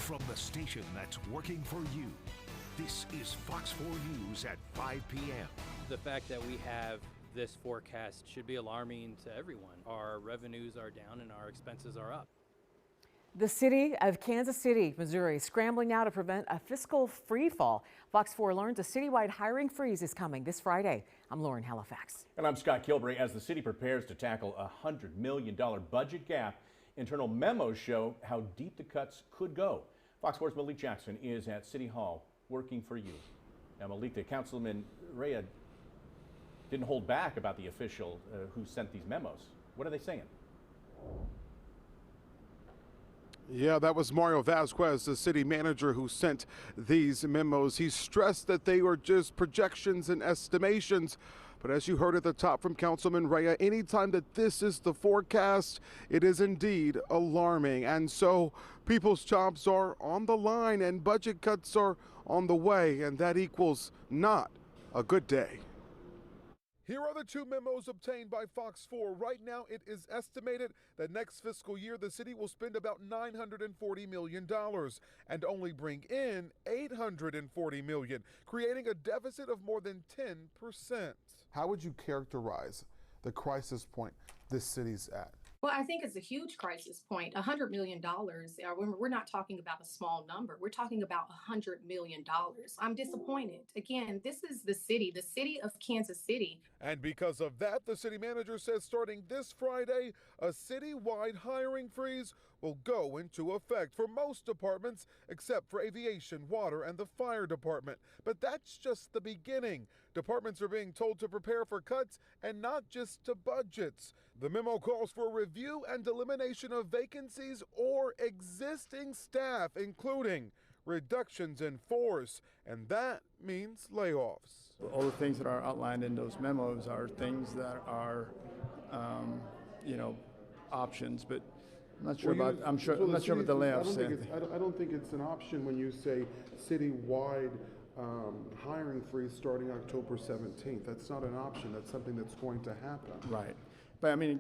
From the station that's working for you, this is Fox 4 News at 5 p.m. The fact that we have this forecast should be alarming to everyone. Our revenues are down and our expenses are up. The city of Kansas City, Missouri, scrambling now to prevent a fiscal freefall. Fox 4 learns a citywide hiring freeze is coming this Friday. I'm Lauren Halifax. And I'm Scott Kilbury. As the city prepares to tackle a $100 million budget gap, internal memos show how deep the cuts could go. Fox 4's Malik Jackson is at City Hall working for you. Now, Malik, the Councilman Rhea didn't hold back about the official who sent these memos. What are they saying? Yeah, that was Mario Vasquez, the city manager, who sent these memos. He stressed that they were just projections and estimations. But as you heard at the top from Councilman Rhea, anytime that this is the forecast, it is indeed alarming. And so people's jobs are on the line and budget cuts are on the way, and that equals not a good day. Here are the two memos obtained by Fox 4. Right now, it is estimated that next fiscal year, the city will spend about $940 million and only bring in $840 million, creating a deficit of more than 10%. How would you characterize the crisis point this city's at? Well, I think it's a huge crisis point. $100 million. We're not talking about a small number. We're talking about $100 million. I'm disappointed. Again, this is the city of Kansas City. And because of that, the city manager says starting this Friday, a citywide hiring freeze will go into effect for most departments except for aviation, water, and the fire department. But that's just the beginning. Departments are being told to prepare for cuts and not just to budgets. The memo calls for review and elimination of vacancies or existing staff, including reductions in force, and that means layoffs. All the things that are outlined in those memos are things that are, options, but I'm not sure about. I'm not sure about the layoffs. I don't think it's an option when you say citywide hiring freeze starting October 17th. That's not an option. That's something that's going to happen. Right, but I mean,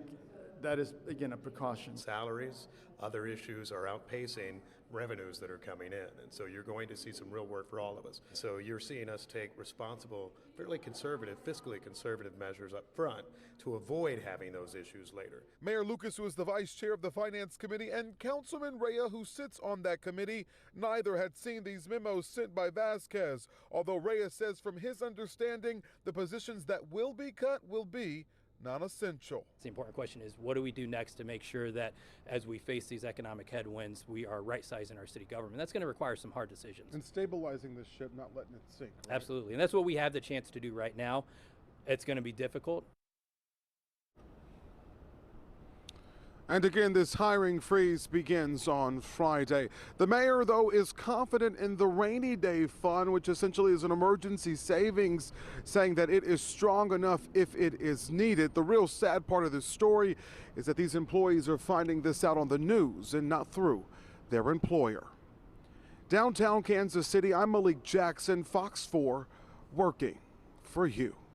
that is, again, a precaution. Salaries, other issues are outpacing revenues that are coming in. And so you're going to see some real work for all of us. So you're seeing us take responsible, fairly conservative, fiscally conservative measures up front to avoid having those issues later. Mayor Lucas, who is the vice chair of the Finance Committee, and Councilman Rhea, who sits on that committee, neither had seen these memos sent by Vasquez. Although Rhea says from his understanding, the positions that will be cut will be non-essential. The important question is, what do we do next to make sure that as we face these economic headwinds, we are right-sizing our city government? That's going to require some hard decisions. And stabilizing the ship, not letting it sink. Right? Absolutely. And that's what we have the chance to do right now. It's going to be difficult. And again, this hiring freeze begins on Friday. The mayor, though, is confident in the rainy day fund, which essentially is an emergency savings, saying that it is strong enough if it is needed. The real sad part of this story is that these employees are finding this out on the news and not through their employer. Downtown Kansas City, I'm Malik Jackson, Fox 4, working for you.